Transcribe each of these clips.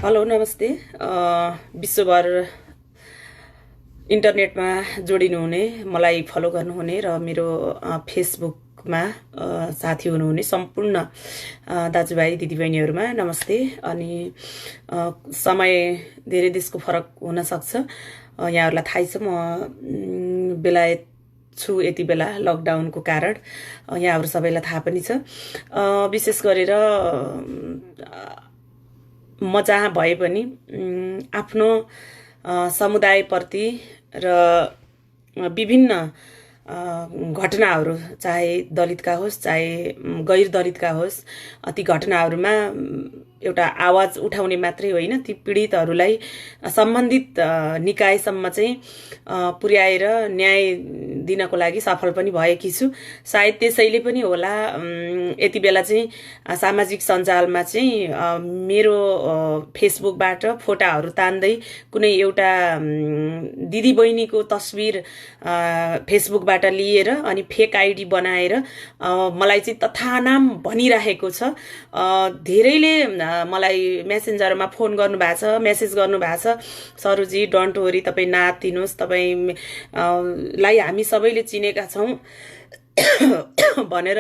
Hello नमस्ते। विश्वभर इन्टरनेटमा जोडिनुहुने, मलाई फलो गर्नुहुने र मेरो फेसबुकमा साथी हुनुहुने सम्पूर्ण दाजुभाइ दिदीबहिनीहरूमा नमस्ते। अनि समय धेरै देशको फरक हुन सक्छ, यहाँहरूलाई थाहै छ। म बेलायत छु यति बेला लकडाउनको कारण, यहाँहरू सबैलाई थाहा पनि छ। विशेष गरेर म जहाँ भए पनि आफ्नो समुदायप्रति र विभिन्न घटनाहरू, चाहे दलितका होस् चाहे गैर दलितका होस्, ती घटनाहरूमा एउटा आवाज उठाउने मात्रै होइन, ती पीडितहरूलाई सम्बन्धित निकायसम्म चाहिँ पुर्याएर न्याय दिनको लागि सफल पनि भएकी छु। सायद त्यसैले पनि होला यति बेला चाहिँ सामाजिक सञ्जालमा चाहिँ मेरो फेसबुकबाट फोटाहरू तान्दै कुनै एउटा दिदीबहिनीको तस्बिर फेसबुकबाट लिएर अनि फेक आइडी बनाएर मलाई चाहिँ तथानाम भनिरहेको छ। धेरैले मलाई मेसेन्जरमा फोन गर्नुभएको छ, मेसेज गर्नुभएको छ, सरुजी डोन्ट वरी, तपाईँ नातिनुहोस्, तपाईँलाई हामी सबैले चिनेका छौँ भनेर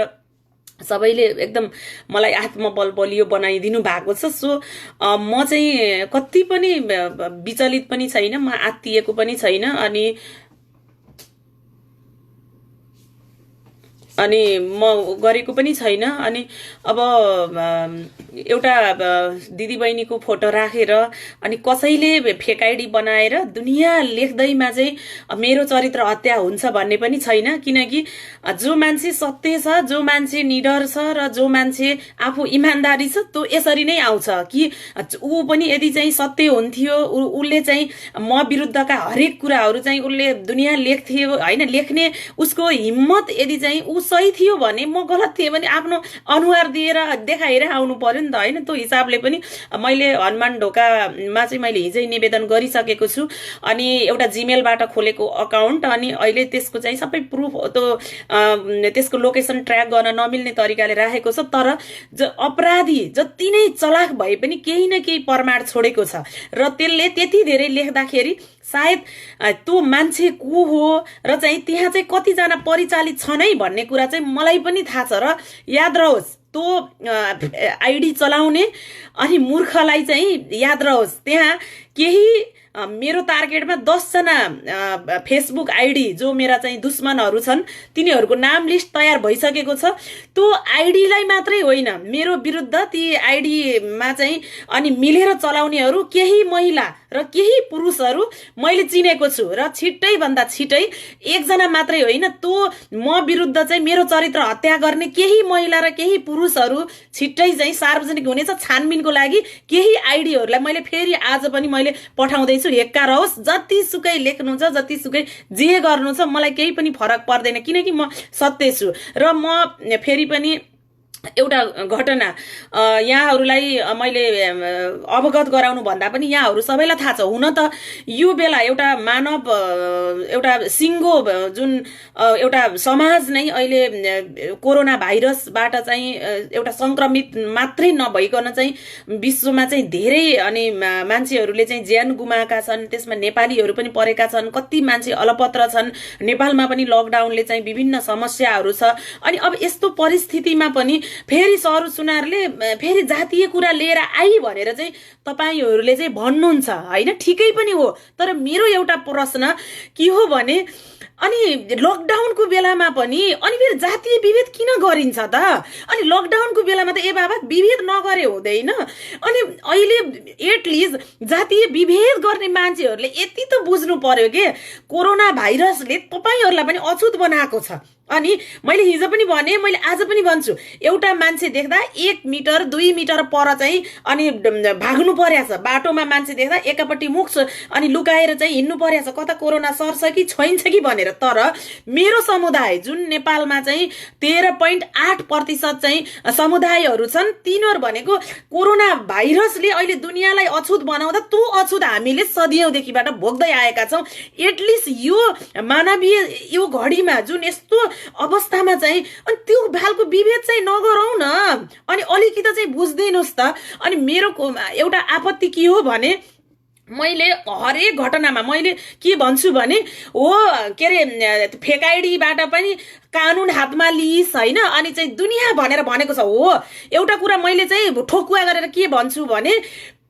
सबैले एकदम मलाई आत्मबल बलियो बनाइदिनु भएको छ। सो म चाहिँ कति पनि विचलित पनि छैन, म आत्तिएको पनि छैन। अनि म गरेको पनि छैन। अनि अब एउटा दिदीबहिनीको फोटो राखेर अनि कसैले फेक आइडी बनाएर दुनियाँ लेख्दैमा चाहिँ मेरो चरित्र हत्या हुन्छ भन्ने पनि छैन। किनकि जो मान्छे सत्य छ, जो मान्छे निडर छ र जो मान्छे आफू इमान्दारी छ, त्यो यसरी नै आउँछ। कि ऊ पनि यदि चाहिँ सत्य हुन्थ्यो, उसले चाहिँ म विरुद्धका हरेक कुराहरू चाहिँ उसले दुनियाँ लेख्थ्यो होइन, लेख्ने उसको हिम्मत यदि चाहिँ ऊ सही थियो भने, म गलत थिएँ भने आफ्नो अनुहार दिएर देखाएर आउनु पर्यो नि त होइन। त्यो हिसाबले पनि मैले हनुमान ढोकामा चाहिँ मैले हिजै निवेदन गरिसकेको छु। अनि एउटा जीमेलबाट खोलेको अकाउन्ट, अनि अहिले त्यसको चाहिँ सबै प्रुफ, त्यसको लोकेसन ट्र्याक गर्न नमिल्ने तरिकाले राखेको छ। तर अपराधी जति नै चलाख भए पनि केही न केही प्रमाण छोडेको छ र त्यसले त्यति धेरै लेख्दाखेरि सायद त्यो मान्छे को हो र चाहिँ त्यहाँ चाहिँ कतिजना परिचालित छन् है भन्ने कुरा चाहिँ मलाई पनि थाहा छ। र याद रहोस्, त्यो आइडी चलाउने अनि मूर्खलाई चाहिँ याद रहोस्, त्यहाँ केही मेरो टार्गेटमा 10 जना फेसबुक आइडी जो मेरा चाहिँ दुश्मनहरू छन्, तिनीहरूको नाम लिस्ट तयार भइसकेको छ। त्यो आइडीलाई मात्रै होइन, मेरो विरुद्ध ती आइडीमा चाहिँ अनि मिलेर चलाउनेहरू केही महिला र केही पुरुषहरू मैले चिनेको छु। र छिट्टै भन्दा छिट्टै एकजना मात्रै होइन, त्यो म विरुद्ध चाहिँ मेरो चरित्र हत्या गर्ने केही महिला र केही पुरुषहरू छिट्टै चाहिँ सार्वजनिक हुनेछ। छानबिनको लागि केही आइडीहरूलाई मैले फेरि आज पनि मैले पठाउँदैछु, हेक्का रहोस्। जतिसुकै लेख्नु छ, जतिसुकै जे गर्नु छ, मलाई केही पनि फरक पर्दैन, किनकि म सत्य छु। र म फेरि पनि एउटा घटना यहाँहरूलाई मैले अवगत गराउनु भन्दा पनि यहाँहरू सबैलाई थाहा छ। हुन त यो बेला एउटा मानव, एउटा सिङ्गो जुन एउटा समाज नै अहिले कोरोना भाइरसबाट चाहिँ एउटा संक्रमित मात्रै नभइकन चाहिँ विश्वमा चाहिँ धेरै अनि मान्छेहरूले चाहिँ ज्यान गुमाएका छन्। त्यसमा नेपालीहरू पनि परेका छन्, कति मान्छे अलपत्र छन्। नेपालमा पनि लकडाउनले चाहिँ विभिन्न समस्याहरू छ। अनि अब यस्तो परिस्थितिमा पनि फेरि सरू सुनारले फेरि जातीय कुरा लिएर आई भनेर चाहिँ तपाईहरूले चाहिँ भन्नुहुन्छ होइन, ठिकै पनि हो। तर मेरो एउटा प्रश्न के हो भने, अनि लकडाउनको बेलामा पनि अनि फेरि जातीय विभेद किन गरिन्छ त? अनि लकडाउनको बेलामा त ए बाबा विभेद नगरे हुँदैन। अनि अहिले एटलिस्ट जातीय विभेद गर्ने मान्छेहरूले यति त बुझ्नु पर्यो के कोरोना भाइरसले तपाईँहरूलाई पनि अछुत बनाएको छ। अनि मैले हिजो पनि भने, मैले आज पनि भन्छु, एउटा मान्छे देख्दा 1 मिटर 2 मिटर पर चाहिँ अनि भाग्नु पर्या छ। बाटोमा मान्छे देख्दा एकापट्टि मुख अनि लुकाएर चाहिँ हिँड्नु पर्या छ, कता कोरोना सर्छ कि छैन्छ कि भनेर। तर मेरो समुदाय जुन नेपालमा चाहिँ 13.8% चाहिँ समुदायहरू छन्, तिनीहरू भनेको कोरोना भाइरसले अहिले दुनियाँलाई अछुत बनाउँदा त्यो अछुत हामीले सदियौँदेखिबाट भोग्दै आएका छौँ। एटलिस्ट यो मानवीय यो घडीमा जुन यस्तो अवस्थामा चाहिँ अनि त्यो खालको विभेद चाहिँ नगरौँ न। अनि अलिकति चाहिँ बुझ्दिनुहोस् त। अनि मेरो एउटा आपत्ति के हो भने मैले हरेक घटनामा मैले के भन्छु भने हो के अरे फेक आइडीबाट पनि कानुन हातमा लिइस् होइन, अनि चाहिँ दुनियाँ भनेर भनेको छ। हो एउटा कुरा मैले चाहिँ ठोकुवा गरेर के भन्छु भने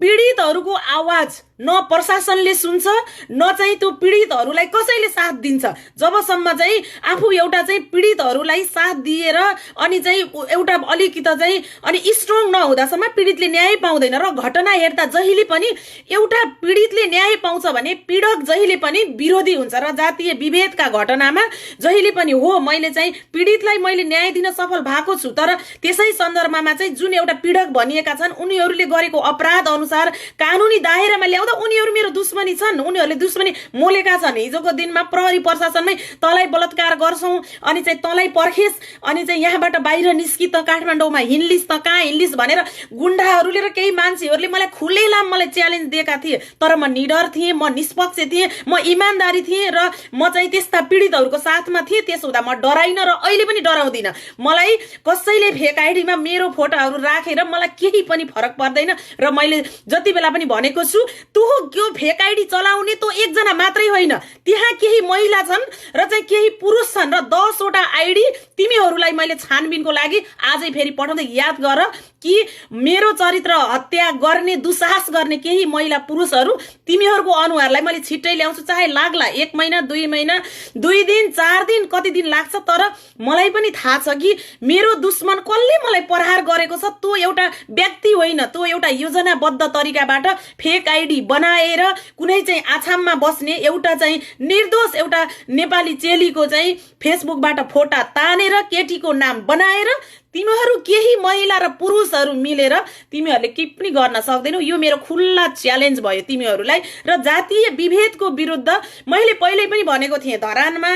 पीडितहरूको आवाज न प्रशासनले सुन्छ न चाहिँ त्यो पीडितहरूलाई कसैले साथ दिन्छ। जबसम्म चाहिँ आफू एउटा चाहिँ पीडितहरूलाई साथ दिएर अनि चाहिँ एउटा अलिकति चाहिँ अनि स्ट्रङ नहुँदासम्म पीडितले न्याय पाउँदैन। र घटना हेर्दा जहिले पनि एउटा पीडितले न्याय पाउँछ भने पीडक जहिले पनि विरोधी हुन्छ। र जातीय विभेदका घटनामा जहिले पनि हो मैले चाहिँ पीडितलाई मैले न्याय दिन सफल भएको छु, तर त्यसै सन्दर्भमा चाहिँ जुन एउटा पीडक भनिएका छन् उनीहरूले गरेको अपराध अनुसार कानुनी दायरामा ल्याउँदा उनीहरू मेरो दुश्मनी छन्, उनीहरूले दुश्मनी मोलेका छन्। हिजोको दिनमा प्रहरी प्रशासनमै तँलाई बलात्कार गर्छौं अनि चाहिँ तँलाई पर्खेस् अनि चाहिँ यहाँबाट बाहिर निस्कि त काठमाडौँमा हिँड्लिस् त कहाँ हिँड्लिस् भनेर गुण्डाहरूले र केही मान्छेहरूले मलाई खुलेलाम मलाई च्यालेन्ज दिएका थिए। तर म निडर थिएँ, म निष्पक्ष थिएँ, म इमानदारी थिएँ र म चाहिँ त्यस्ता पीडितहरूको साथमा थिएँ। त्यसो हुँदा म डराइन र अहिले पनि डराउँदिन। मलाई कसैले फेक आइडीमा मेरो फोटोहरू राखेर मलाई केही पनि फरक पर्दैन। र मैले जति बेला पनि भनेको छु त्यो फेक आइडी चलाउने त्यो एकजना मात्रै होइन, त्यहाँ केही महिला छन् र चाहिँ केही पुरुष छन् र 10 वटा आइडी तिमीहरूलाई मैले छानबिनको लागि आजै फेरि पठाउँदै याद गर कि मेरो चरित्र हत्या गर्ने दुस्साहस गर्ने केही महिला पुरुषहरू तिमीहरूको अनुहारलाई मैले छिट्टै ल्याउँछु। चाहे लाग्ला 1 महिना 2 महिना 2 दिन 4 दिन कति दिन लाग्छ, तर मलाई पनि थाहा छ कि मेरो दुश्मन कसले मलाई प्रहार गरेको छ त्यो एउटा व्यक्ति होइन, त्यो एउटा योजनाबद्ध तरिकाबाट फेक आइडी बनाएर कुनै चाहिँ आछाममा बस्ने एउटा चाहिँ निर्दोष एउटा नेपाली चेलीको चाहिँ फेसबुकबाट फोटा तानेर केटीको नाम बनाएर तिमीहरू केही महिला र पुरुषहरू मिलेर तिमीहरूले के पनि गर्न सक्दैनौ। यो मेरो खुल्ला च्यालेन्ज भयो तिमीहरूलाई। र जातीय विभेदको विरुद्ध मैले पहिल्यै पनि भनेको थिएँ, धरानमा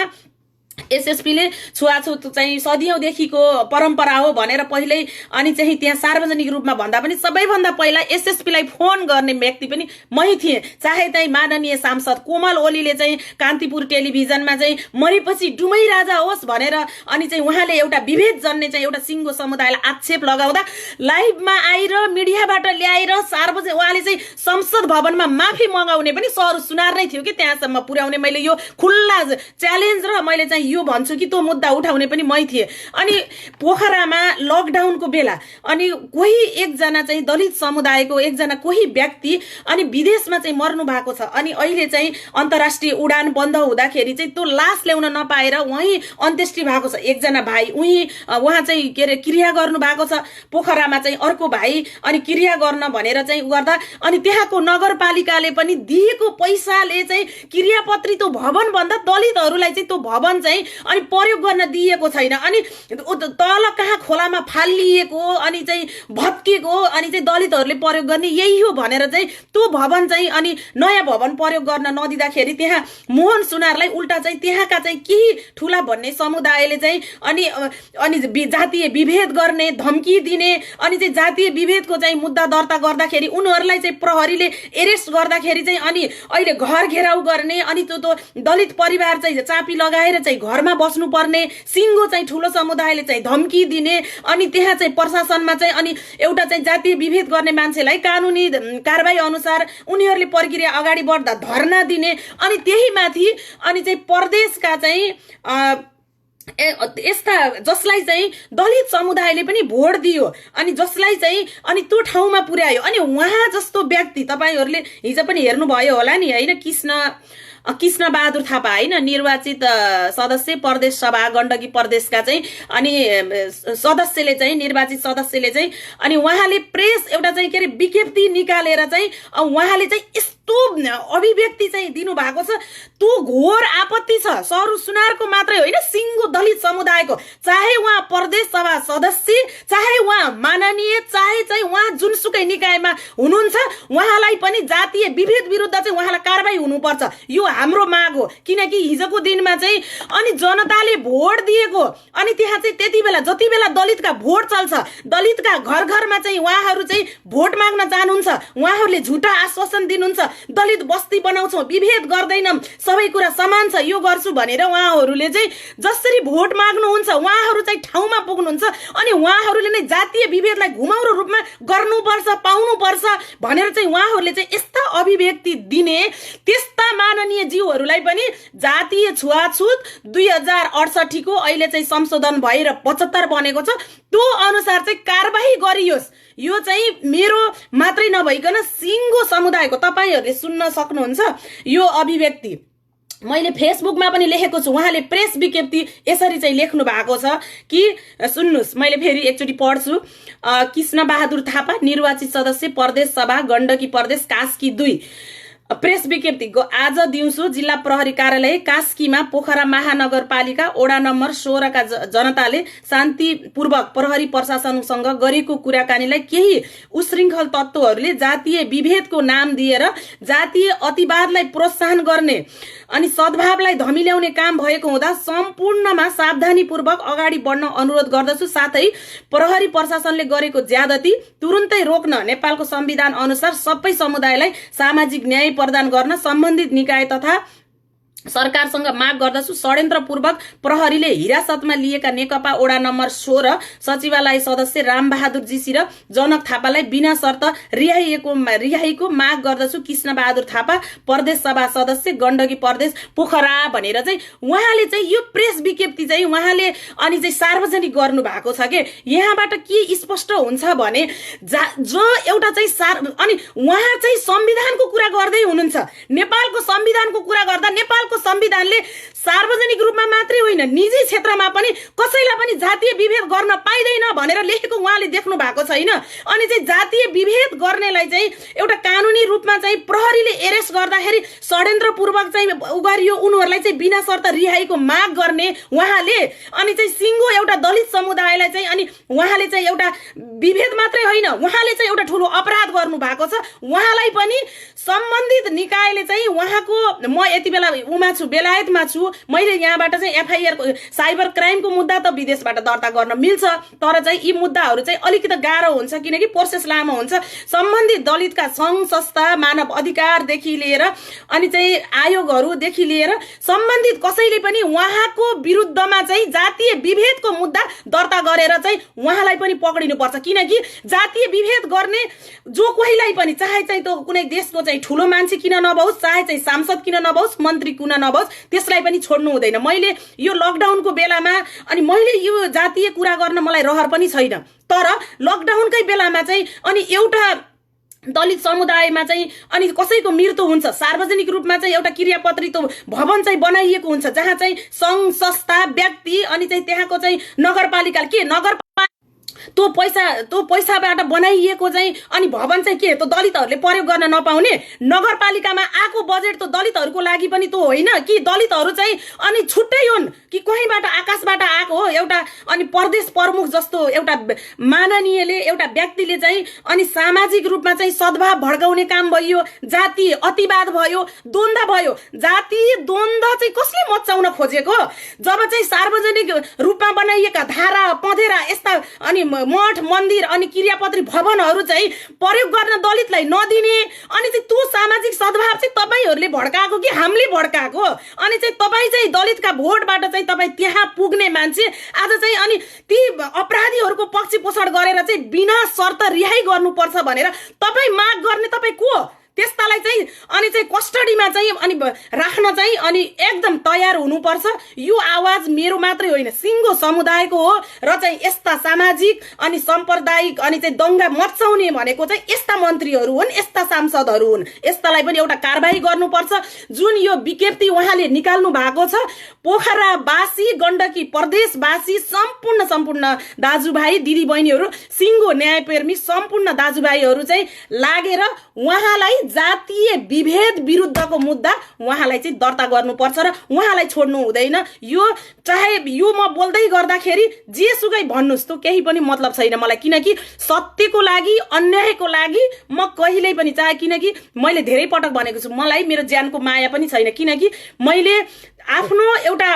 एसएसपीले छुवाछुत चाहिँ सदियौंदेखिको परम्परा हो भनेर पहिल्यै अनि चाहिँ त्यहाँ सार्वजनिक रूपमा भन्दा पनि सबैभन्दा पहिला एसएसपीलाई फोन गर्ने व्यक्ति पनि मै थिएँ। चाहे चाहिँ माननीय सांसद कोमल ओलीले चाहिँ कान्तिपुर टेलिभिजनमा चाहिँ मरेपछि डुमै राजा होस् भनेर अनि चाहिँ उहाँले एउटा विभेद जन्ने चाहिँ एउटा सिङ्गो समुदायलाई आक्षेप लगाउँदा लाइभमा आएर मिडियाबाट ल्याएर सार्वजनिक उहाँले चाहिँ संसद भवनमा माफी मगाउने पनि सर सुनार नै थियो कि त्यहाँसम्म पुर्याउने मैले यो खुल्ला च्यालेन्ज र मैले चाहिँ यो भन्छु कि त्यो मुद्दा उठाउने पनि मै थिए। अनि पोखरामा लकडाउनको बेला अनि कोही एकजना चाहिँ दलित समुदायको एकजना कोही व्यक्ति अनि विदेशमा चाहिँ मर्नु भएको छ अनि अहिले चाहिँ अन्तर्राष्ट्रिय उडान बन्द हुँदाखेरि चाहिँ त्यो लास ल्याउन नपाएर वहीँ अन्त्येष्टि भएको छ। एकजना भाइ उहाँ चाहिँ के अरे क्रिया गर्नु भएको छ पोखरामा चाहिँ अर्को भाइ अनि क्रिया गर्न भनेर चाहिँ गर्दा अनि त्यहाँको नगरपालिकाले पनि दिएको पैसाले चाहिँ क्रियापत्री त्यो भवन भन्दा दलितहरूलाई चाहिँ त्यो भवन चाहिँ अनि प्रयोग गर्न दिएको छैन। अनि तल कहाँ खोलामा फालिएको अनि चाहिँ भत्केको अनि चाहिँ दलितहरूले प्रयोग गर्ने यही हो भनेर चाहिँ त्यो भवन चाहिँ अनि नयाँ भवन प्रयोग गर्न नदिँदाखेरि त्यहाँ मोहन सुनारलाई उल्टा चाहिँ त्यहाँका चाहिँ केही ठुला भन्ने समुदायले चाहिँ अनि जातीय विभेद गर्ने धम्की दिने अनि चाहिँ जातीय विभेदको चाहिँ मुद्दा दर्ता गर्दाखेरि उनीहरूलाई चाहिँ प्रहरीले एरेस्ट गर्दाखेरि चाहिँ अनि अहिले घर घेराउ गर्ने अनि त्यो दलित परिवार चाहिँ चापी लगाएर चाहिँ घरमा बस्नु पर्ने सिङ्गो चाहिँ ठुलो समुदायले चाहिँ धम्की दिने अनि त्यहाँ चाहिँ प्रशासनमा चाहिँ अनि एउटा चाहिँ जातीय विभेद गर्ने मान्छेलाई कानुनी कारबाही अनुसार उनीहरूले प्रक्रिया अगाडि बढ्दा धर्ना दिने अनि त्यही माथि अनि चाहिँ प्रदेशका चाहिँ यस्ता जसलाई चाहिँ दलित समुदायले पनि भोट दियो अनि जसलाई चाहिँ अनि त्यो ठाउँमा पुर्यायो अनि उहाँ जस्तो व्यक्ति तपाईहरूले हिजो पनि हेर्नुभयो होला नि होइन, कृष्ण बहादुर थापा होइन निर्वाचित सदस्य प्रदेश सभा गण्डकी प्रदेशका चाहिँ अनि सदस्यले चाहिँ निर्वाचित सदस्यले चाहिँ अनि उहाँले प्रेस एउटा चाहिँ के अरे विज्ञप्ति निकालेर चाहिँ उहाँले चाहिँ यस्तो अभिव्यक्ति चाहिँ दिनु भएको छ त्यो घोर आपत्ति छ सरू सुनारको मात्रै होइन सिङ्गो दलित समुदायको। चाहे उहाँ प्रदेश सभा सदस्य चाहे उहाँ माननीय चाहे चाहिँ उहाँ जुनसुकै निकायमा हुनुहुन्छ उहाँलाई पनि जातीय विभेद विरुद्ध चाहिँ उहाँलाई कारबाही हुनुपर्छ। यो हाम्रो माग हो किनकि हिजोको दिनमा चाहिँ अनि जनताले भोट दिएको अनि त्यहाँ चाहिँ त्यति बेला जति बेला दलितका भोट चल्छ दलितका घर घरमा चाहिँ उहाँहरू चाहिँ भोट माग्न जानुहुन्छ, उहाँहरूले झुटा आश्वासन दिनुहुन्छ दलित बस्ती बनाउँछौँ, विभेद गर्दैनौँ, सबै कुरा समान छ, यो गर्छु भनेर उहाँहरूले चाहिँ जसरी भोट माग्नुहुन्छ उहाँहरू चाहिँ ठाउँमा पुग्नुहुन्छ अनि उहाँहरूले नै जातीय विभेदलाई घुमाउरो रूपमा गर्नुपर्छ, पाउनुपर्छ भनेर चाहिँ उहाँहरूले चाहिँ यस्ता अभिव्यक्ति दिने त्यस्ता माननीय जीवहरूलाई पनि जातीय छुवाछुत 2068 को अहिले चाहिँ संशोधन भएर 75 बनेको छ, त्यो अनुसार चाहिँ कारबाही गरियोस्। यो चाहिँ मेरो मात्रै नभइकन सिङ्गो समुदायको, तपाईहरूले सुन्न सक्नुहुन्छ यो अभिव्यक्ति। मैले फेसबुकमा पनि लेखेको छु, उहाँले प्रेस विज्ञप्ति यसरी चाहिँ लेख्नु भएको छ कि सुन्नुस्, मैले फेरि एकचोटि पढ्छु। कृष्ण बहादुर थापा, निर्वाचित सदस्य, प्रदेश सभा, गण्डकी प्रदेश, कास्की 2। प्रेस विज्ञप्ति आज दिउँसो जिल्ला प्रहरी कार्यालय कास्कीमा पोखरा महानगरपालिका वडा नम्बर 16 का जनताले शान्तिपूर्वक प्रहरी प्रशासनसँग गरेको कुराकानीलाई केही उशृङ्खल तत्त्वहरूले जातीय विभेदको नाम दिएर जातीय अतिवादलाई प्रोत्साहन गर्ने अनि सद्भावलाई धमिल्याउने काम भएको हुँदा सम्पूर्णमा सावधानीपूर्वक अगाडि बढ्न अनुरोध गर्दछु। साथै प्रहरी प्रशासनले गरेको ज्यादती तुरुन्तै रोक्न नेपालको संविधान अनुसार सबै समुदायलाई सामाजिक न्याय प्रदान गर्न सम्बन्धित निकाय तथा सरकारसँग माग गर्दछु। षड्यन्त्रपूर्वक प्रहरीले हिरासतमा लिएका नेकपा वडा नम्बर 16 सचिवालय सदस्य रामबहादुर जीसी र जनक थापालाई बिना शर्त रिहाईको माग गर्दछु। कृष्ण बहादुर थापा, प्रदेश सभा सदस्य, गण्डकी प्रदेश, पोखरा भनेर चाहिँ उहाँले चाहिँ यो प्रेस विज्ञप्ति चाहिँ उहाँले अनि चाहिँ सार्वजनिक गर्नु भएको छ के। यहाँबाट के स्पष्ट हुन्छ भने जो एउटा चाहिँ अनि उहाँ चाहिँ संविधानको कुरा गर्दै हुनुहुन्छ। नेपालको संविधानको कुरा गर्दा नेपालको संविधानले सार्वजनिक रूपमा मात्रै होइन निजी क्षेत्रमा पनि कसैलाई पनि जातीय विभेद गर्न पाइदैन भनेर लेखेको उहाँले देख्नु भएको छैन। अनि चाहिँ जातीय विभेद गर्नेलाई चाहिँ एउटा कानुनी रूपमा चाहिँ प्रहरीले एरेस्ट गर्दाखेरि षड्यन्त्रपूर्वक चाहिँ उगारियो, उनीहरूलाई चाहिँ बिना शर्त रिहाईको माग गर्ने उहाँले। अनि चाहिँ सिङ्गो एउटा दलित समुदायलाई चाहिँ अनि उहाँले चाहिँ एउटा विभेद मात्रै होइन उहाँले चाहिँ एउटा ठुलो अपराध गर्नु भएको छ। उहाँलाई पनि सम्बन्धित निकायले चाहिँ उहाँको, म यति बेला उमा छु, बेलायतमा छु, मैले यहाँबाट चाहिँ एफआईआर साइबर क्राइमको मुद्दा त विदेशबाट दर्ता गर्न मिल्छ, तर चाहिँ यी मुद्दाहरू चाहिँ अलिकति गाह्रो हुन्छ किनकि प्रोसेस लामो हुन्छ। सम्बन्धित दलितका सङ्घ संस्था, मानव अधिकारदेखि लिएर अनि चाहिँ आयोगहरूदेखि लिएर सम्बन्धित कसैले पनि उहाँको विरुद्धमा चाहिँ जातीय विभेदको मुद्दा दर्ता गरेर चाहिँ उहाँलाई पनि पक्रिनुपर्छ। किनकि जातीय विभेद गर्ने जो कोहीलाई पनि, चाहे चाहिँ त्यो कुनै देशको चाहिँ ठुलो मान्छे किन नभओस्, चाहे चाहिँ सांसद किन नभओस्, मन्त्री किन नभओस्, त्यसलाई पनि छोड्नु हुँदैन। मैले यो लकडाउनको बेलामा अनि मैले यो जातीय कुरा गर्न मलाई रहर पनि छैन, तर लकडाउनकै बेलामा चाहिँ अनि एउटा दलित समुदायमा चाहिँ अनि कसैको मृत्यु हुन्छ, सार्वजनिक रूपमा चाहिँ एउटा क्रियापत्रित भवन चाहिँ बनाइएको हुन्छ जहाँ चाहिँ सङ्घ संस्था, व्यक्ति अनि चाहिँ त्यहाँको चाहिँ नगरपालिका त्यो पैसाबाट बनाइएको चाहिँ अनि भवन चाहिँ के त्यो दलितहरूले प्रयोग गर्न नपाउने, नगरपालिकामा आएको बजेट त दलितहरूको लागि पनि त्यो होइन कि दलितहरू चाहिँ अनि छुट्टै हुन् कि कहीँबाट आकाशबाट आएको हो। एउटा अनि प्रदेश प्रमुख जस्तो एउटा माननीयले, एउटा व्यक्तिले चाहिँ अनि सामाजिक रूपमा चाहिँ सद्भाव भड्काउने काम भयो, जातीय अतिवाद भयो, द्वन्द्व भयो। जातीय द्वन्द्व चाहिँ कसले मचाउन खोजेको? जब चाहिँ सार्वजनिक रूपमा बनाइएका धारा पँधेरा यस्ता अनि मठ मन्दिर अनि क्रियापत्री भवनहरू चाहिँ प्रयोग गर्न दलितलाई नदिने अनि चाहिँ त्यो सामाजिक सद्भाव चाहिँ तपाईहरूले भड्काएको कि हामीले भड्काएको? अनि चाहिँ तपाईँ चाहिँ दलितका भोटबाट चाहिँ तपाईँ त्यहाँ पुग्ने मान्छे आज चाहिँ अनि ती अपराधीहरूको पक्ष पोषण गरेर चाहिँ बिना शर्त रिहाई गर्नुपर्छ भनेर तपाईँ माग गर्ने तपाईँ को? त्यस्तालाई चाहिँ अनि चाहिँ कस्टडीमा चाहिँ अनि राख्न चाहिँ अनि एकदम तयार हुनुपर्छ। यो आवाज मेरो मात्रै होइन, सिङ्गो समुदायको हो र चाहिँ यस्ता सामाजिक अनि साम्प्रदायिक अनि चाहिँ दङ्गा मचाउने भनेको चाहिँ यस्ता मन्त्रीहरू हुन्, यस्ता सांसदहरू हुन्। यस्तालाई पनि एउटा कारबाही गर्नुपर्छ। जुन यो विज्ञप्ति उहाँले निकाल्नु भएको छ, पोखरावासी, गण्डकी प्रदेशवासी सम्पूर्ण दाजुभाइ दिदीबहिनीहरू, सिङ्गो न्यायप्रेमी सम्पूर्ण दाजुभाइहरू चाहिँ लागेर उहाँलाई जातीय विभेद विरुद्धको मुद्दा उहाँलाई चाहिँ दर्ता गर्नुपर्छ र उहाँलाई छोड्नु हुँदैन। यो चाहे यो म बोल्दै गर्दाखेरि जेसुकै भन्नुस्, त्यो केही पनि मतलब छैन मलाई, किनकि सत्यको लागि, अन्यायको लागि म कहिल्यै पनि चाहे, किनकि मैले धेरै पटक भनेको छु मलाई मेरो ज्यानको माया पनि छैन, किनकि मैले आफ्नो एउटा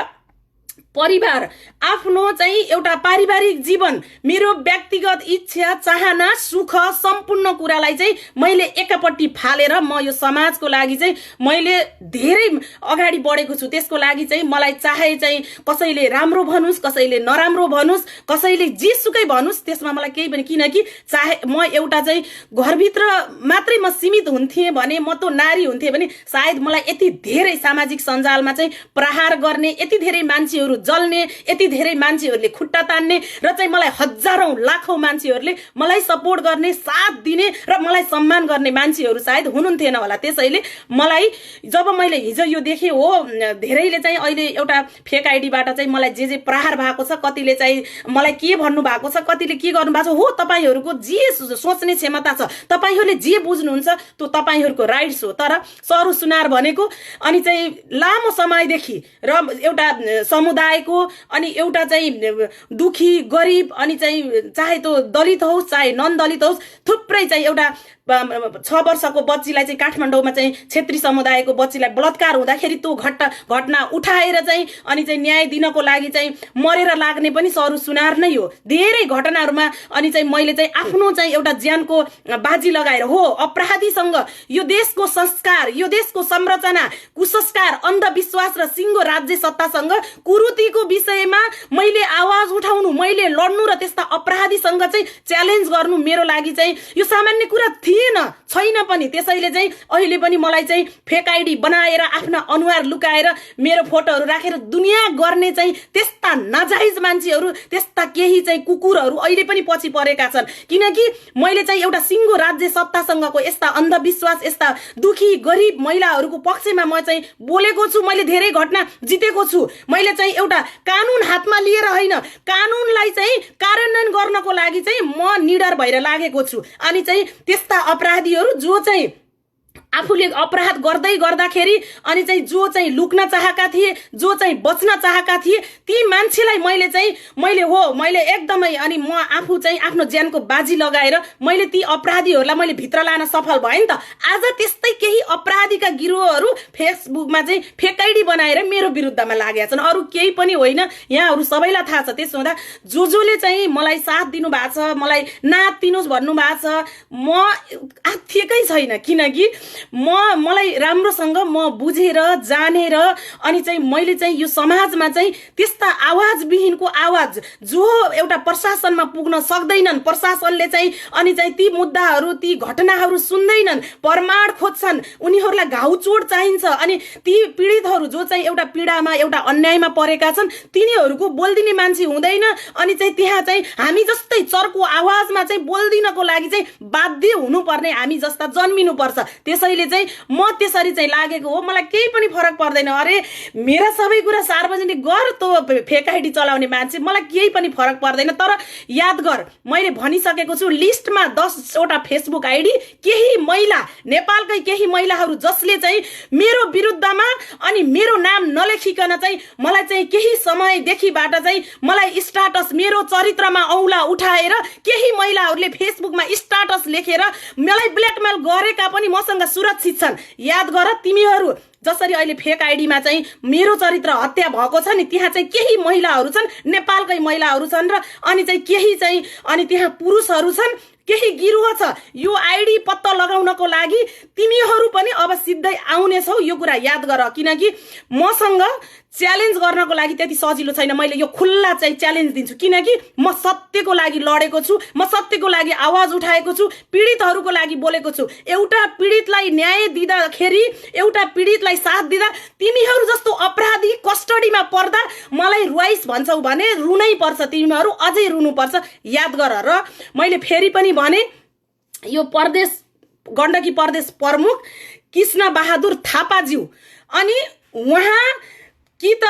परिवार, आफ्नो चाहिँ एउटा पारिवारिक जीवन, मेरो व्यक्तिगत इच्छा, चाहना, सुख सम्पूर्ण कुरालाई चाहिँ मैले एकापट्टि फालेर म यो समाजको लागि चाहिँ मैले धेरै अगाडि बढेको छु। त्यसको लागि चाहिँ मलाई चाहे चाहिँ कसैले राम्रो भनुस्, कसैले नराम्रो भनुस्, कसैले जेसुकै भनुस्, त्यसमा मलाई केही पनि, किनकि चाहे म एउटा चाहिँ घरभित्र मात्रै म सीमित हुन्थेँ भने, म त नारी हुन्थेँ भने सायद मलाई यति धेरै सामाजिक सञ्जालमा चाहिँ प्रहार गर्ने, यति धेरै मान्छेहरू जल्ने, यति धेरै मान्छेहरूले खुट्टा तान्ने र चाहिँ मलाई हजारौं लाखौं मान्छेहरूले मलाई सपोर्ट गर्ने, साथ दिने र मलाई सम्मान गर्ने मान्छेहरू सायद हुनुहुन्थेन होला। त्यसैले मलाई जब मैले हिजो यो देखेँ, हो धेरैले चाहिँ अहिले एउटा फेक आइडीबाट चाहिँ मलाई जे प्रहार भएको छ, कतिले चाहिँ मलाई के भन्नु भएको छ, कतिले के गर्नु भएको छ, हो तपाईहरूको जे सोच्ने क्षमता छ, तपाईहरूले जे बुझ्नुहुन्छ त्यो तपाईहरूको राइट्स हो। तर सरु सुनार भनेको अनि चाहिँ लामो समयदेखि र एउटा समुदायको अनि एउटा चाहिँ दुखी गरिब अनि चाहिँ चाहे त्यो दलित होस् चाहे नन दलित होस्, थुप्रै चाहिँ एउटा 6 वर्षको बच्चीलाई चाहिँ काठमाडौँमा चाहिँ क्षेत्री समुदायको बच्चीलाई बलात्कार हुँदाखेरि त्यो घटना उठाएर चाहिँ अनि चाहिँ न्याय दिनको लागि चाहिँ मरेर लाग्ने पनि सरु सुनार नै हो। धेरै घटनाहरूमा अनि चाहिँ मैले चाहिँ आफ्नो चाहिँ एउटा ज्यानको बाजी लगाएर, हो अपराधीसँग यो देशको संस्कार, यो देशको संरचना, कुसंस्कार, अन्धविश्वास र सिङ्गो राज्य सत्तासँग कुरीतिको विषयमा मैले आवाज उठाउनु, मैले लड्नु र त्यस्ता अपराधीसँग चाहिँ च्यालेन्ज गर्नु मेरो लागि चाहिँ यो सामान्य कुरा छैन पनि। त्यसैले चाहिँ अहिले पनि मलाई चाहिँ फेक आइडी बनाएर आफ्ना अनुहार लुकाएर मेरो फोटोहरू राखेर दुनिया गर्ने चाहिँ त्यस्ता नाजायज मान्छेहरू, त्यस्ता केही चाहिँ कुकुरहरू अहिले पनि पछि परेका छन्। किनकि मैले चाहिँ एउटा सिङ्गो राज्य सत्तासँगको यस्ता अन्धविश्वास, यस्ता दुखी गरिब महिलाहरूको पक्षमा म चाहिँ बोलेको छु। मैले धेरै घटना जितेको छु। मैले चाहिँ एउटा कानुन हातमा लिएर होइन, कानुनलाई चाहिँ कार्यान्वयन गर्नको लागि चाहिँ म निडर भएर लागेको छु। अनि चाहिँ त्यस्ता अपराधीहरू जो चाहिँ आफूले अपराध गर्दाखेरि अनि चाहिँ जो चाहिँ लुक्न चाहेका थिए, जो चाहिँ बच्न चाहेका थिए, ती मान्छेलाई मैले एकदमै अनि म आफू चाहिँ आफ्नो ज्यानको बाजी लगाएर मैले ती अपराधीहरूलाई मैले भित्र लान सफल भएँ नि त। आज त्यस्तै केही अपराधीका गिरोहहरू फेसबुकमा चाहिँ फेक आइडी बनाएर मेरो विरुद्धमा लागेका छन्, अरू केही पनि होइन। यहाँहरू सबैलाई थाहा छ। त्यसो हुँदा जोले चाहिँ मलाई साथ दिनु भएको छ, मलाई नाथ दिनुहोस् भन्नु भएको छ, म आत्तिएकै छैन। किनकि मलाई राम्रोसँग म बुझेर जानेर अनि चाहिँ मैले चाहिँ यो समाजमा चाहिँ त्यस्ता आवाज विहीनको आवाज जो एउटा प्रशासनमा पुग्न सक्दैनन्, प्रशासनले चाहिँ अनि चाहिँ ती मुद्दाहरू, ती घटनाहरू सुन्दैनन्, प्रमाण खोज्छन्, उनीहरूलाई घाउचोट चाहिन्छ। अनि ती पीडितहरू जो चाहिँ एउटा पीडामा, एउटा अन्यायमा परेका छन्, तिनीहरूको बोल्दिने मान्छे हुँदैन। अनि चाहिँ त्यहाँ चाहिँ हामी जस्तै चर्को आवाजमा चाहिँ बोल्दिनको लागि चाहिँ बाध्य हुनुपर्ने हामी जस्ता जन्मिनु पर्छ। त्यसैले चाहिँ म त्यसरी चाहिँ लागेको हो। मलाई केही पनि फरक पर्दैन। अरे मेरा सबै कुरा सार्वजनिक गर, त फेक आइडी चलाउने मान्छे, मलाई केही पनि फरक पर्दैन। तर याद गर, मैले भनिसकेको छु, लिस्टमा 10 वटा फेसबुक आइडी केही महिला, नेपालकै केही महिलाहरू जसले चाहिँ मेरो विरुद्धमा अनि मेरो नाम नलेखिकन चाहिँ मलाई चाहिँ केही समयदेखिबाट चाहिँ मलाई स्टाटस, मेरो चरित्रमा औला उठाएर केही महिलाहरूले फेसबुकमा स्टाटस लेखेर मलाई ब्ल्याकमेल गरेका पनि मसँग सुरक्षित छन्। याद गर, तिमीहरू जसरी अहिले फेक आइडीमा चाहिँ मेरो चरित्र हत्या भएको छ नि, त्यहाँ चाहिँ केही महिलाहरू छन्, नेपालकै महिलाहरू छन् र अनि चाहिँ केही चाहिँ अनि त्यहाँ पुरुषहरू छन्, केही गिरोह छ। यो आइडी पत्ता लगाउनको लागि तिमीहरू पनि अब सिधै आउने छौ, यो कुरा याद गर। किनकि मसँग च्यालेन्ज गर्नको लागि त्यति सजिलो छैन। मैले यो खुल्ला चाहिँ च्यालेन्ज दिन्छु, किनकि म सत्यको लागि लडेको छु, म सत्यको लागि आवाज उठाएको छु, पीडितहरूको लागि बोलेको छु। एउटा पीडितलाई न्याय दिँदाखेरि, एउटा पीडितलाई साथ दिँदा तिमीहरू जस्तो अपराधी कस्टडीमा पर्दा मलाई रुवाइस भन्छौ भने रुनै पर्छ, तिमीहरू अझै रुनु पर्छ। याद गर। र मैले फेरि पनि भने, यो प्रदेश गण्डकी प्रदेश प्रमुख कृष्ण बहादुर थापाज्यू अनि उहाँ कि त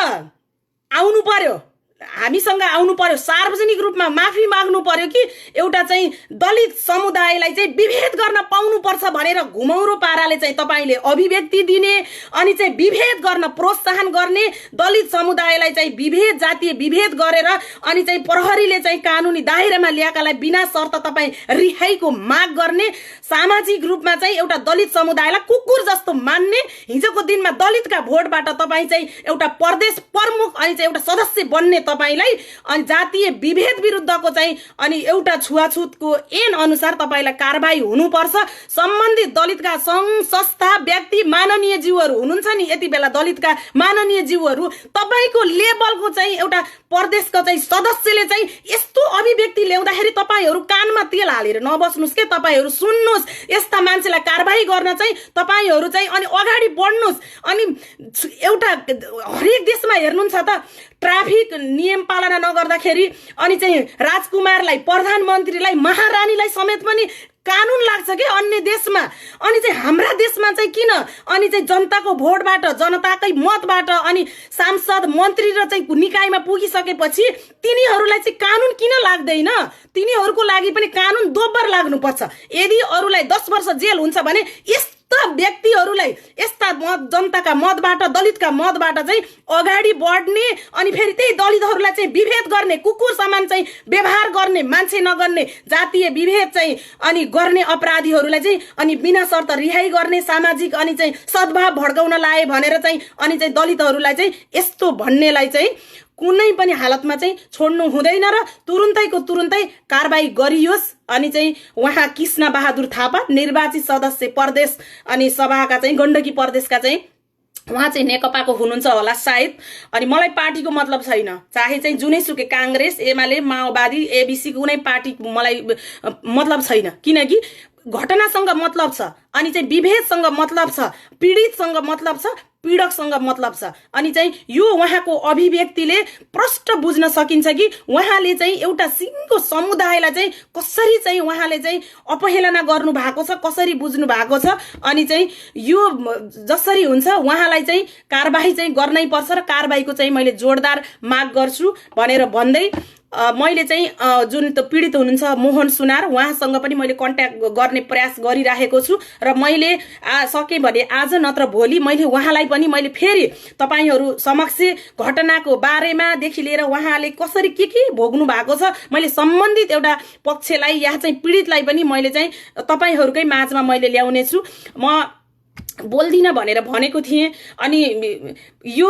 आउनु पर्यो, हामीसँग आउनु पर्यो, सार्वजनिक रूपमा माफी माग्नु पर्यो कि एउटा चाहिँ दलित समुदायलाई चाहिँ विभेद गर्न पाउनुपर्छ भनेर घुमौरो पाराले चाहिँ तपाईँले अभिव्यक्ति दिने अनि चाहिँ विभेद गर्न प्रोत्साहन गर्ने, दलित समुदायलाई चाहिँ विभेद, जातीय विभेद गरेर अनि चाहिँ प्रहरीले चाहिँ कानुनी दायरामा ल्याएकालाई बिना शर्त तपाईँ रिहाईको माग गर्ने, सामाजिक रूपमा चाहिँ एउटा दलित समुदायलाई कुकुर जस्तो मान्ने, हिजोको दिनमा दलितका भोटबाट तपाईँ चाहिँ एउटा प्रदेश प्रमुख अनि चाहिँ एउटा सदस्य बन्ने तपाईलाई अनि जातीय विभेद विरुद्धको चाहिँ अनि एउटा छुवाछुतको ऐन अनुसार तपाईलाई कारबाही हुनुपर्छ। सम्बन्धित दलितका सङ्घ संस्था व्यक्ति माननीय जीवहरू हुनुहुन्छ नि, यति बेला दलितका माननीय जीवहरू तपाईको लेभलको चाहिँ एउटा प्रदेशको चाहिँ सदस्यले चाहिँ यस्तो अभिव्यक्ति ल्याउँदाखेरि तपाईहरू कानमा तेल हालेर नबस्नुस् के, तपाईहरू सुन्नुस्, यस्ता मान्छेलाई कारबाही गर्न चाहिँ तपाईहरू चाहिँ अनि अगाडि बढ्नुस्। अनि एउटा हरेक देशमा हेर्नुहुन्छ त ट्राफिक नियम पालना नगर्दाखेरि अनि चाहिँ राजकुमारलाई, प्रधानमन्त्रीलाई, महारानीलाई समेत पनि कानुन लाग्छ के अन्य देशमा। अनि चाहिँ हाम्रा देशमा चाहिँ किन अनि चाहिँ जनताको भोटबाट, जनताकै मतबाट अनि सांसद, मन्त्री र चाहिँ निकायमा पुगिसकेपछि तिनीहरूलाई चाहिँ कानुन किन लाग्दैन? तिनीहरूको लागि पनि कानुन दोब्बर लाग्नुपर्छ। यदि अरूलाई 10 वर्ष जेल हुन्छ भने यस्ता व्यक्तिहरूलाई, यस्ता जनताका मतबाट, दलितका मतबाट चाहिँ अगाडि बढ्ने अनि फेरि त्यही दलितहरूलाई चाहिँ विभेद गर्ने, कुकुर समान चाहिँ व्यवहार गर्ने, मान्छे नगर्ने, जातीय विभेद चाहिँ अनि गर्ने अपराधीहरूलाई चाहिँ अनि बिना शर्त रिहाई गर्ने, सामाजिक अनि चाहिँ सद्भाव भड्काउन लाए भनेर चाहिँ अनि चाहिँ दलितहरूलाई चाहिँ यस्तो भन्नेलाई चाहिँ कुनै पनि हालतमा चाहिँ छोड्नु हुँदैन र तुरुन्तैको तुरुन्तै कारबाही गरियोस्। अनि चाहिँ उहाँ कृष्ण बहादुर थापा निर्वाचित सदस्य प्रदेश अनि सभाका चाहिँ गण्डकी प्रदेशका चाहिँ उहाँ चाहिँ नेकपाको हुनुहुन्छ होला सायद। अनि मलाई पार्टीको मतलब छैन, चाहे चाहिँ जुनैसुकै काङ्ग्रेस, एमाले, माओवादी, एबिसी कुनै पार्टी मलाई मतलब छैन, किनकि घटनासँग मतलब छ अनि चाहिँ विभेदसँग मतलब छ, पीडितसँग मतलब छ, पीडकसँग मतलब छ। अनि चाहिँ यो उहाँको अभिव्यक्तिले प्रष्ट बुझ्न सकिन्छ कि उहाँले चाहिँ एउटा सिङ्गो समुदायलाई चाहिँ कसरी चाहिँ उहाँले चाहिँ अपहेलना गर्नु भएको छ, कसरी बुझ्नु भएको छ। अनि चाहिँ यो जसरी हुन्छ उहाँलाई चाहिँ कारबाही चाहिँ गर्नै पर्छ र कारबाहीको चाहिँ मैले जोरदार माग गर्छु भनेर भन्दै मैले चाहिँ जुन त पीडित हुनुहुन्छ मोहन सुनार, उहाँसँग पनि मैले कन्ट्याक्ट गर्ने प्रयास गरिरहेको छु र मैले सके भने आज नत्र भोलि मैले उहाँलाई पनि मैले फेरि तपाईहरू समक्ष घटनाको बारेमा देखि लिएर उहाँले कसरी के भोग्नु भएको छ मैले सम्बन्धित एउटा पक्षलाई या चाहिँ पीडितलाई पनि मैले चाहिँ तपाईहरूकै माझमा मैले ल्याउने छु। म बोल्दिन भनेर भनेको थिएँ। अनि यो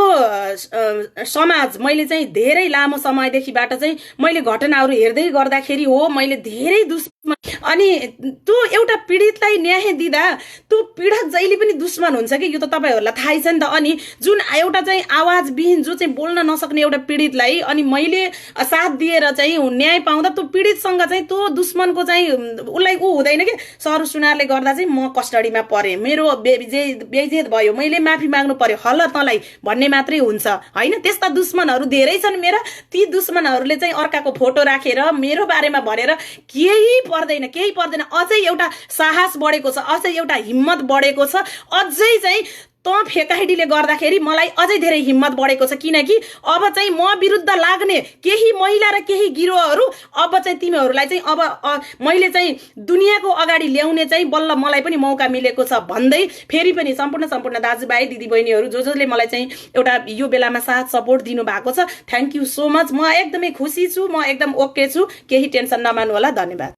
समाज मैले चाहिँ धेरै लामो समयदेखिबाट चाहिँ मैले घटनाहरू हेर्दै गर्दाखेरि हो मैले धेरै दुश्मन अनि त्यो एउटा पीडितलाई न्याय दिँदा त्यो पीडक जहिले पनि दुश्मन हुन्छ कि यो त तपाईहरूलाई थाहै छ नि त। अनि जुन एउटा चाहिँ आवाज विहीन जो चाहिँ बोल्न नसक्ने एउटा पीडितलाई अनि मैले साथ दिएर चाहिँ न्याय पाउँदा त्यो पीडितसँग चाहिँ त्यो दुश्मनको चाहिँ उसलाई हुँदैन कि सरु सुनारले गर्दा चाहिँ म कस्टडीमा परेँ, मेरो बेइज्जत भयो, मैले माफी माग्नु पर्यो, हल्ल तँलाई भन्ने मात्रै हुन्छ हैन। त्यस्ता दुश्मनहरू धेरै छन् मेरा। ती दुश्मनहरूले चाहिँ अर्काको फोटो राखेर मेरो बारेमा भनेर केही पर्दैन। अझै एउटा साहस बढेको छ, अझै एउटा हिम्मत बढेको छ, अझै चाहिँ त फेकाइडीले गर्दाखेरि मलाई अझै धेरै हिम्मत बढेको छ। किनकि अब चाहिँ म विरुद्ध लाग्ने केही महिला र केही गिरोहहरू अब चाहिँ तिमीहरूलाई चाहिँ अब मैले चाहिँ दुनियाँको अगाडि ल्याउने चाहिँ बल्ल मलाई पनि मौका मिलेको छ भन्दै फेरि पनि सम्पूर्ण दाजुभाइ दिदीबहिनीहरू जसले मलाई चाहिँ एउटा यो बेलामा साथ सपोर्ट दिनु भएको छ, थ्याङ्क यू सो मच। म एकदमै खुसी छु, म एकदम ओके छु, केही टेन्सन नमान्नु होला। धन्यवाद।